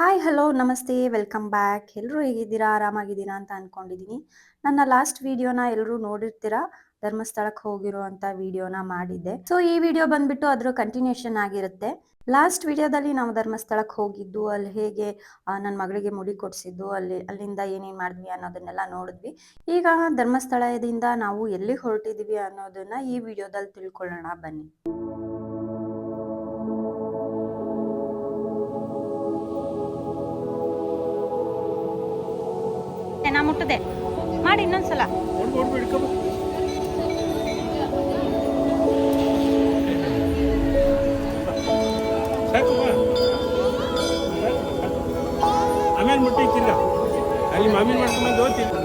Hi hello ನಮಸ್ತೆ welcome back. ಎಲ್ಲರೂ ಹೇಗಿದ್ದೀರಾ, ಆರಾಮಾಗಿದ್ದೀರಾ ಅಂತ ಅನ್ಕೊಂಡಿದ್ದೀನಿ. ನನ್ನ ಲಾಸ್ಟ್ ವಿಡಿಯೋನ ಎಲ್ಲರೂ ನೋಡಿರ್ತೀರಾ, ಧರ್ಮಸ್ಥಳಕ್ಕೆ ಹೋಗಿರೋ ಅಂತ ವಿಡಿಯೋನ ಮಾಡಿದ್ದೆ. ಸೊ ಈ ವಿಡಿಯೋ ಬಂದ್ಬಿಟ್ಟು ಅದ್ರ ಕಂಟಿನ್ಯೂಷನ್ ಆಗಿರುತ್ತೆ. ಲಾಸ್ಟ್ ವಿಡಿಯೋದಲ್ಲಿ ನಾವು ಧರ್ಮಸ್ಥಳಕ್ಕೆ ಹೋಗಿದ್ದು, ಅಲ್ಲಿ ಹೇಗೆ ನನ್ನ ಮಗಳಿಗೆ ಮುಡಿ ಕೊಡಿಸಿದ್ದು, ಅಲ್ಲಿಂದ ಏನೇನು ಮಾಡಿದ್ವಿ ಅನ್ನೋದನ್ನೆಲ್ಲ ನೋಡಿದ್ವಿ. ಈಗ ಧರ್ಮಸ್ಥಳದಿಂದ ನಾವು ಎಲ್ಲಿ ಹೊರಟಿದ್ವಿ ಅನ್ನೋದನ್ನ ಈ ವಿಡಿಯೋದಲ್ಲಿ ತಿಳ್ಕೊಳ್ಳೋಣ ಬನ್ನಿ. ನಾ ಮುಟ್ಟದೆ ಮಾಡಿ ಇನ್ನೊಂದ್ಸಲ ಆಮೇಲೆ ಮುಟ್ಟಿಕ್ಕಿಲ್ಲ ಅಲ್ಲಿ ಮಾಮಿ ಮಾಡ್ಕೊಂಡು ಓದ್ತಿಲ್ಲ.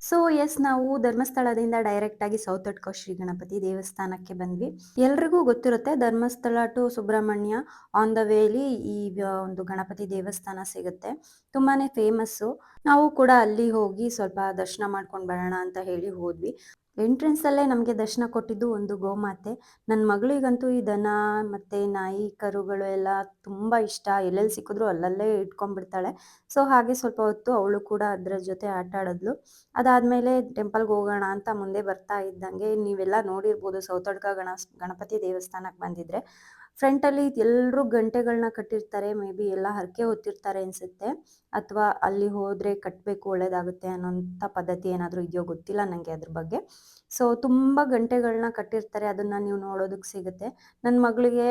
ಸೊ ಎಸ್, ನಾವು ಧರ್ಮಸ್ಥಳದಿಂದ ಡೈರೆಕ್ಟ್ ಆಗಿ ಸೌತಡ್ಕ ಶ್ರೀ ಗಣಪತಿ ದೇವಸ್ಥಾನಕ್ಕೆ ಬಂದ್ವಿ. ಎಲ್ರಿಗೂ ಗೊತ್ತಿರುತ್ತೆ, Dharmasthala to Subrahmanya on the ವೇಲಿ ಈ ಒಂದು ಗಣಪತಿ ದೇವಸ್ಥಾನ ಸಿಗುತ್ತೆ. ತುಂಬಾನೇ ಫೇಮಸ್ಸು. ನಾವು ಕೂಡ ಅಲ್ಲಿ ಹೋಗಿ ಸ್ವಲ್ಪ ದರ್ಶನ ಮಾಡ್ಕೊಂಡು ಬರೋಣ ಅಂತ ಹೇಳಿ ಹೋದ್ವಿ. ಎಂಟ್ರೆನ್ಸ್ ಅಲ್ಲೇ ನಮಗೆ ದರ್ಶನ ಕೊಟ್ಟಿದ್ದು ಒಂದು ಗೋಮಾತೆ. ನನ್ನ ಮಗಳಿಗಂತೂ ಈ ದನ ಮತ್ತೆ ನಾಯಿ ಕರುಗಳು ಎಲ್ಲ ತುಂಬಾ ಇಷ್ಟ. ಎಲ್ಲೆಲ್ಲಿ ಸಿಕ್ಕಿದ್ರು ಅಲ್ಲಲ್ಲೇ ಇಟ್ಕೊಂಡ್ಬಿಡ್ತಾಳೆ. ಸೊ ಹಾಗೆ ಸ್ವಲ್ಪ ಹೊತ್ತು ಅವಳು ಕೂಡ ಅದ್ರ ಜೊತೆ ಆಟ ಆಡಿದ್ಲು. ಅದಾದ್ಮೇಲೆ ಟೆಂಪಲ್ಗೆ ಹೋಗೋಣ ಅಂತ ಮುಂದೆ ಬರ್ತಾ ಇದ್ದಂಗೆ, ನೀವೆಲ್ಲ ನೋಡಿರ್ಬೋದು, ಸೌತಡ್ಕ ಗಣಪತಿ ದೇವಸ್ಥಾನಕ್ಕೆ ಬಂದಿದ್ರೆ ಫ್ರಂಟಲ್ಲಿ ಎಲ್ಲರೂ ಗಂಟೆಗಳನ್ನ ಕಟ್ಟಿರ್ತಾರೆ. ಮೇ ಬಿ ಎಲ್ಲ ಹರಕೆ ಹೊತ್ತಿರ್ತಾರೆ ಅನ್ಸುತ್ತೆ, ಅಥವಾ ಅಲ್ಲಿ ಹೋದ್ರೆ ಕಟ್ಟಬೇಕು ಒಳ್ಳೇದಾಗುತ್ತೆ ಅನ್ನೋಂಥ ಪದ್ಧತಿ ಏನಾದರೂ ಇದೆಯೋ ಗೊತ್ತಿಲ್ಲ ನನಗೆ ಅದ್ರ ಬಗ್ಗೆ. ಸೊ ತುಂಬ ಗಂಟೆಗಳನ್ನ ಕಟ್ಟಿರ್ತಾರೆ, ಅದನ್ನ ನೀವು ನೋಡೋದಕ್ಕೆ ಸಿಗುತ್ತೆ. ನನ್ನ ಮಗಳಿಗೆ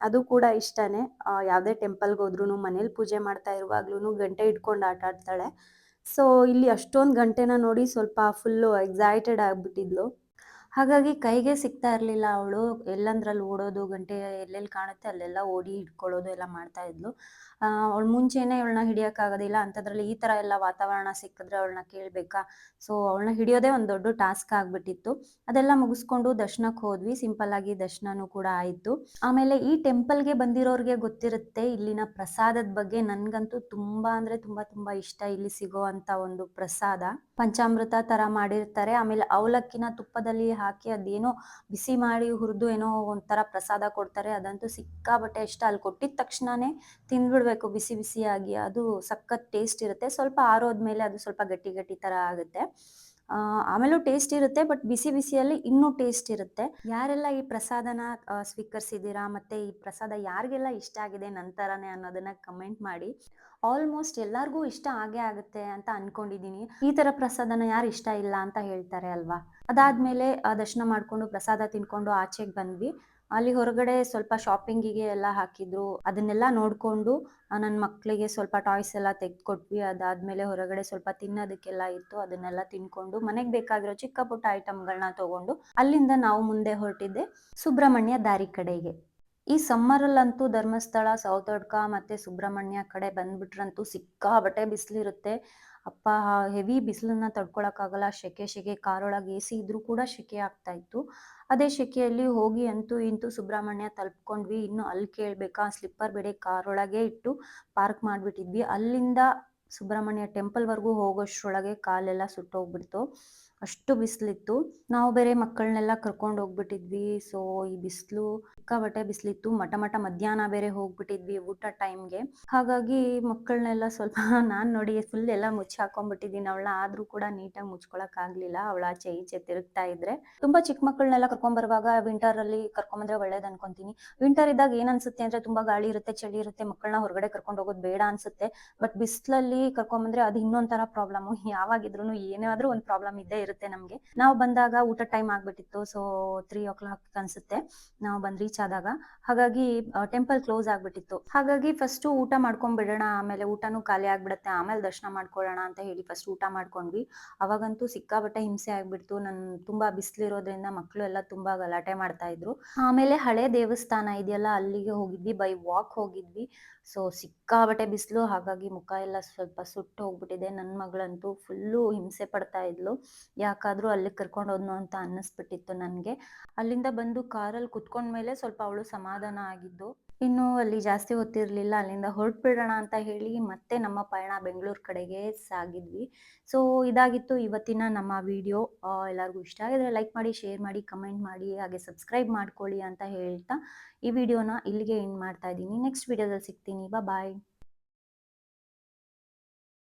ಅದು ಕೂಡ ಇಷ್ಟನೇ. ಯಾವುದೇ ಟೆಂಪಲ್ಗೆ ಹೋದ್ರೂ ಮನೇಲಿ ಪೂಜೆ ಮಾಡ್ತಾ ಇರುವಾಗ್ಲೂ ಗಂಟೆ ಇಟ್ಕೊಂಡು ಆಟ ಆಡ್ತಾಳೆ. ಸೊ ಇಲ್ಲಿ ಅಷ್ಟೊಂದು ಗಂಟೆನ ನೋಡಿ ಸ್ವಲ್ಪ ಫುಲ್ಲು ಎಕ್ಸೈಟೆಡ್ ಆಗಿಬಿಟ್ಟಿದ್ಲು. ಹಾಗಾಗಿ ಕೈಗೆ ಸಿಗ್ತಾ ಇರಲಿಲ್ಲ ಅವಳು. ಎಲ್ಲಂದ್ರಲ್ಲಿ ಓಡೋದು, ಗಂಟೆ ಎಲ್ಲೆಲ್ಲಿ ಕಾಣುತ್ತೆ ಅಲ್ಲೆಲ್ಲ ಓಡಿ ಹಿಡ್ಕೊಳ್ಳೋದು ಎಲ್ಲ ಮಾಡ್ತಾ ಇದ್ಲು. ಅವಳು ಮುಂಚೆನೇ ಅವಳನ್ನ ಹಿಡಿಯೋಕ್ಕಾಗೋದಿಲ್ಲ, ಅಂಥದ್ರಲ್ಲಿ ಈ ಥರ ಎಲ್ಲ ವಾತಾವರಣ ಸಿಕ್ಕಿದ್ರೆ ಅವಳನ್ನ ಕೇಳಬೇಕಾ? ಸೊ ಅವಳನ್ನ ಹಿಡಿಯೋದೇ ಒಂದು ದೊಡ್ಡ ಟಾಸ್ಕ್ ಆಗಿಬಿಟ್ಟಿತ್ತು. ಅದೆಲ್ಲ ಮುಗಿಸ್ಕೊಂಡು ದರ್ಶನಕ್ಕೆ ಹೋದ್ವಿ. ಸಿಂಪಲ್ ಆಗಿ ದರ್ಶನನೂ ಕೂಡ ಆಯಿತು. ಆಮೇಲೆ ಈ ಟೆಂಪಲ್ಗೆ ಬಂದಿರೋರಿಗೆ ಗೊತ್ತಿರುತ್ತೆ ಇಲ್ಲಿನ ಪ್ರಸಾದದ ಬಗ್ಗೆ. ನನಗಂತೂ ತುಂಬ ಅಂದರೆ ತುಂಬ ತುಂಬ ಇಷ್ಟ ಇಲ್ಲಿ ಸಿಗೋ ಅಂಥ ಒಂದು ಪ್ರಸಾದ. ಪಂಚಾಮೃತ ಥರ ಮಾಡಿರ್ತಾರೆ. ಆಮೇಲೆ ಅವಲಕ್ಕಿನ ತುಪ್ಪದಲ್ಲಿ ಹಾಕಿ ಅದೇನೋ ಬಿಸಿ ಮಾಡಿ ಹುರಿದು ಏನೋ ಒಂಥರ ಪ್ರಸಾದ ಕೊಡ್ತಾರೆ. ಅದಂತೂ ಸಿಕ್ಕಾಬಟ್ಟೆ ಇಷ್ಟ. ಅಲ್ಲಿ ಕೊಟ್ಟಿದ ತಕ್ಷಣನೇ ತಿಂದ್ಬಿಡ್ಬೇಕು ಬಿಸಿ ಬಿಸಿಯಾಗಿ. ಅದು ಸಖತ್ ಟೇಸ್ಟ್ ಇರುತ್ತೆ. ಸ್ವಲ್ಪ ಆರೋದ್ಮೇಲೆ ಅದು ಸ್ವಲ್ಪ ಗಟ್ಟಿ ಗಟ್ಟಿ ಥರ ಆಗುತ್ತೆ. ಆಮೇಲೂ ಟೇಸ್ಟ್ ಇರುತ್ತೆ, ಬಟ್ ಬಿಸಿ ಬಿಸಿಯಲ್ಲಿ ಇನ್ನೂ ಟೇಸ್ಟ್ ಇರುತ್ತೆ. ಯಾರೆಲ್ಲ ಈ ಪ್ರಸಾದನ ಸ್ವೀಕರಿಸಿದ್ದೀರಾ, ಮತ್ತೆ ಈ ಪ್ರಸಾದ ಯಾರಿಗೆಲ್ಲ ಇಷ್ಟ ಆಗಿದೆ ನಂತರನೇ ಅನ್ನೋದನ್ನ ಕಮೆಂಟ್ ಮಾಡಿ. ಆಲ್ಮೋಸ್ಟ್ ಎಲ್ಲರಿಗೂ ಇಷ್ಟ ಆಗೇ ಆಗುತ್ತೆ ಅಂತ ಅನ್ಕೊಂಡಿದ್ದೀನಿ. ಈ ತರ ಪ್ರಸಾದನ ಯಾರು ಇಷ್ಟ ಇಲ್ಲ ಅಂತ ಹೇಳ್ತಾರೆ ಅಲ್ವಾ. ಅದಾದ್ಮೇಲೆ ದರ್ಶನ ಮಾಡ್ಕೊಂಡು ಪ್ರಸಾದ ತಿನ್ಕೊಂಡು ಆಚೆಗೆ ಬಂದ್ವಿ. ಅಲ್ಲಿ ಹೊರಗಡೆ ಸ್ವಲ್ಪ ಶಾಪಿಂಗಿಗೆ ಎಲ್ಲ ಹಾಕಿದ್ರು, ಅದನ್ನೆಲ್ಲ ನೋಡ್ಕೊಂಡು ನನ್ನ ಮಕ್ಕಳಿಗೆ ಸ್ವಲ್ಪ ಟಾಯ್ಸ್ ಎಲ್ಲ ತೆಗೆದುಕೊಟ್ವಿ. ಅದಾದ್ಮೇಲೆ ಹೊರಗಡೆ ಸ್ವಲ್ಪ ತಿನ್ನೋದಕ್ಕೆಲ್ಲ ಇತ್ತು, ಅದನ್ನೆಲ್ಲ ತಿನ್ಕೊಂಡು ಮನೆಗೆ ಬೇಕಾಗಿರೋ ಚಿಕ್ಕ ಪುಟ್ಟ ಐಟಮ್ಗಳನ್ನ ತಗೊಂಡು ಅಲ್ಲಿಂದ ನಾವು ಮುಂದೆ ಹೊರಟಿದ್ದೆ ಸುಬ್ರಹ್ಮಣ್ಯ ದಾರಿ ಕಡೆಗೆ. ಈ ಸಮ್ಮರಲ್ಲಂತೂ ಧರ್ಮಸ್ಥಳ, ಸೌತಡ್ಕ ಮತ್ತೆ ಸುಬ್ರಹ್ಮಣ್ಯ ಕಡೆ ಬಂದ್ಬಿಟ್ರಂತೂ ಸಿಕ್ಕಾಬಟ್ಟೆ ಬಿಸಿಲಿರುತ್ತೆ. ಅಪ್ಪ, ಹೆವಿ ಬಿಸಿಲನ್ನ ತಡ್ಕೊಳಕ್ಕಾಗಲ್ಲ. ಶೆಕೆ ಕಾರೊಳಗೆ ಎ ಸಿ ಇದ್ರೂ ಕೂಡ ಶೆಕೆ ಆಗ್ತಾ ಇತ್ತು. ಅದೇ ಶೆಕೆಯಲ್ಲಿ ಹೋಗಿ ಅಂತೂ ಇಂತೂ ಸುಬ್ರಹ್ಮಣ್ಯ ತಲುಪ್ಕೊಂಡ್ವಿ. ಇನ್ನು ಅಲ್ಲಿ ಕೇಳ್ಬೇಕಾ, ಸ್ಲಿಪ್ಪರ್ ಬೇರೆ ಕಾರೊಳಗೆ ಇಟ್ಟು ಪಾರ್ಕ್ ಮಾಡಿಬಿಟ್ಟಿದ್ವಿ. ಅಲ್ಲಿಂದ ಸುಬ್ರಹ್ಮಣ್ಯ ಟೆಂಪಲ್ವರೆಗೂ ಹೋಗೋಷ್ಟ್ರೊಳಗೆ ಕಾಲೆಲ್ಲ ಸುಟ್ಟೋಗ್ಬಿಡ್ತು, ಅಷ್ಟು ಬಿಸಿಲಿತ್ತು. ನಾವು ಬೇರೆ ಮಕ್ಕಳನ್ನೆಲ್ಲ ಕರ್ಕೊಂಡು ಹೋಗ್ಬಿಟ್ಟಿದ್ವಿ. ಸೊ ಈ ಬಿಸಿಲು ಸಿಕ್ಕಾಬಟ್ಟೆ ಬಿಸಿಲಿತ್ತು. ಮಠ ಮಧ್ಯಾಹ್ನ ಬೇರೆ ಹೋಗ್ಬಿಟ್ಟಿದ್ವಿ ಊಟ ಟೈಮ್ಗೆ. ಹಾಗಾಗಿ ಮಕ್ಕಳನ್ನೆಲ್ಲ ಸ್ವಲ್ಪ ನಾನು ನೋಡಿ ಫುಲ್ ಎಲ್ಲ ಮುಚ್ಚಿ ಹಾಕೊಂಡ್ಬಿಟ್ಟಿದ್ದೀನಿ ಅವಳನ್ನ. ಆದ್ರೂ ಕೂಡ ನೀಟಾಗಿ ಮುಚ್ಕೊಳಕ್ ಆಗ್ಲಿಲ್ಲ. ಅವಳ ಆಚೆ ಈಚೆ ತಿರುಗ್ತಾ ಇದ್ರೆ. ತುಂಬಾ ಚಿಕ್ಕ ಮಕ್ಕಳನ್ನೆಲ್ಲ ಕರ್ಕೊಂಡ್ ಬರುವಾಗ ವಿಂಟರ್ ಅಲ್ಲಿ ಕರ್ಕೊಂಬಂದ್ರೆ ಒಳ್ಳೇದ್ ಅನ್ಕೊಂತೀನಿ. ವಿಂಟರ್ ಇದ್ದಾಗ ಏನ್ ಅನ್ಸುತ್ತೆ ಅಂದ್ರೆ ತುಂಬಾ ಗಾಳಿ ಇರುತ್ತೆ, ಚಳಿ ಇರುತ್ತೆ, ಮಕ್ಕಳನ್ನ ಹೊರಗಡೆ ಕರ್ಕೊಂಡು ಹೋಗೋದು ಬೇಡ ಅನ್ಸುತ್ತೆ. ಬಟ್ ಬಿಸಿಲಲ್ಲಿ ಕರ್ಕೊಂಬಂದ್ರೆ ಅದು ಇನ್ನೊಂಥರ ಪ್ರಾಬ್ಲಮ್. ಯಾವಾಗಿದ್ರು ಏನಾದ್ರೂ ಒಂದು ಪ್ರಾಬ್ಲಮ್ ಇದ್ದೇ ಇರುತ್ತೆ ನಮ್ಗೆ. ನಾವು ಬಂದಾಗ ಊಟ ಟೈಮ್ ಆಗ್ಬಿಟ್ಟಿತ್ತು. ಸೊ 3 o'clock ಅನ್ಸುತ್ತೆ ನಾವು ಬಂದ್ ರೀಚ್ ಆದಾಗ. ಹಾಗಾಗಿ ಟೆಂಪಲ್ ಕ್ಲೋಸ್ ಆಗ್ಬಿಟ್ಟಿತ್ತು. ಹಾಗಾಗಿ ಫಸ್ಟ್ ಊಟ ಮಾಡ್ಕೊಂಡ್ ಬಿಡೋಣ, ಆಮೇಲೆ ಊಟನೂ ಖಾಲಿ ಆಗ್ಬಿಡತ್ತೆ, ಆಮೇಲೆ ದರ್ಶನ ಮಾಡ್ಕೊಳ್ಳೋಣ ಅಂತ ಹೇಳಿ ಫಸ್ಟ್ ಊಟ ಮಾಡ್ಕೊಂಡ್ವಿ. ಅವಾಗಂತೂ ಸಿಕ್ಕಾಬಟ್ಟೆ ಹಿಂಸೆ ಆಗ್ಬಿಡ್ತು. ತುಂಬಾ ಬಿಸಿಲಿರೋದ್ರಿಂದ ಮಕ್ಕಳು ಎಲ್ಲ ತುಂಬಾ ಗಲಾಟೆ ಮಾಡ್ತಾ ಇದ್ರು. ಆಮೇಲೆ ಹಳೆ ದೇವಸ್ಥಾನ ಇದೆಯಲ್ಲ, ಅಲ್ಲಿಗೆ ಹೋಗಿದ್ವಿ. ಬೈ ವಾಕ್ ಹೋಗಿದ್ವಿ. ಸೊ ಸಿಕ್ಕಾಬಟ್ಟೆ ಬಿಸಿಲು, ಹಾಗಾಗಿ ಮುಖ ಎಲ್ಲ ಸ್ವಲ್ಪ ಸುಟ್ಟು ಹೋಗ್ಬಿಟ್ಟಿದೆ. ನನ್ನ ಮಗಳಂತೂ ಫುಲ್ಲು ಹಿಂಸೆ ಪಡ್ತಾ ಇದ್ಲು. ಯಾಕಾದ್ರೂ ಅಲ್ಲಿಗೆ ಕರ್ಕೊಂಡು ಹೋದ್ನು ಅಂತ ಅನ್ನಿಸ್ಬಿಟ್ಟಿತ್ತು ನನಗೆ. ಅಲ್ಲಿಂದ ಬಂದು ಕಾರಲ್ಲಿ ಕುತ್ಕೊಂಡ್ಮೇಲೆ ಸ್ವಲ್ಪ ಅವಳು ಸಮಾಧಾನ ಆಗಿದ್ದು. ಇನ್ನು ಅಲ್ಲಿ ಜಾಸ್ತಿ ಹೊತ್ತಿರಲಿಲ್ಲ. ಅಲ್ಲಿಂದ ಹೊರಟ್ಬಿಡೋಣ ಅಂತ ಹೇಳಿ ಮತ್ತೆ ನಮ್ಮ ಪಯಣ ಬೆಂಗಳೂರು ಕಡೆಗೆ ಸಾಗಿದ್ವಿ. ಸೊ ಇದಾಗಿತ್ತು ಇವತ್ತಿನ ನಮ್ಮ ವಿಡಿಯೋ. ಎಲ್ಲರಿಗೂ ಇಷ್ಟ ಆಗಿದ್ರೆ ಲೈಕ್ ಮಾಡಿ, ಶೇರ್ ಮಾಡಿ, ಕಮೆಂಟ್ ಮಾಡಿ, ಹಾಗೆ ಸಬ್ಸ್ಕ್ರೈಬ್ ಮಾಡ್ಕೊಳ್ಳಿ ಅಂತ ಹೇಳ್ತಾ ಈ ವಿಡಿಯೋನ ಇಲ್ಲಿಗೆ ಎಂಡ್ ಮಾಡ್ತಾ ಇದ್ದೀನಿ. ನೆಕ್ಸ್ಟ್ ವಿಡಿಯೋದಲ್ಲಿ ಸಿಗ್ತೀನಿ. ಬಾಯ್.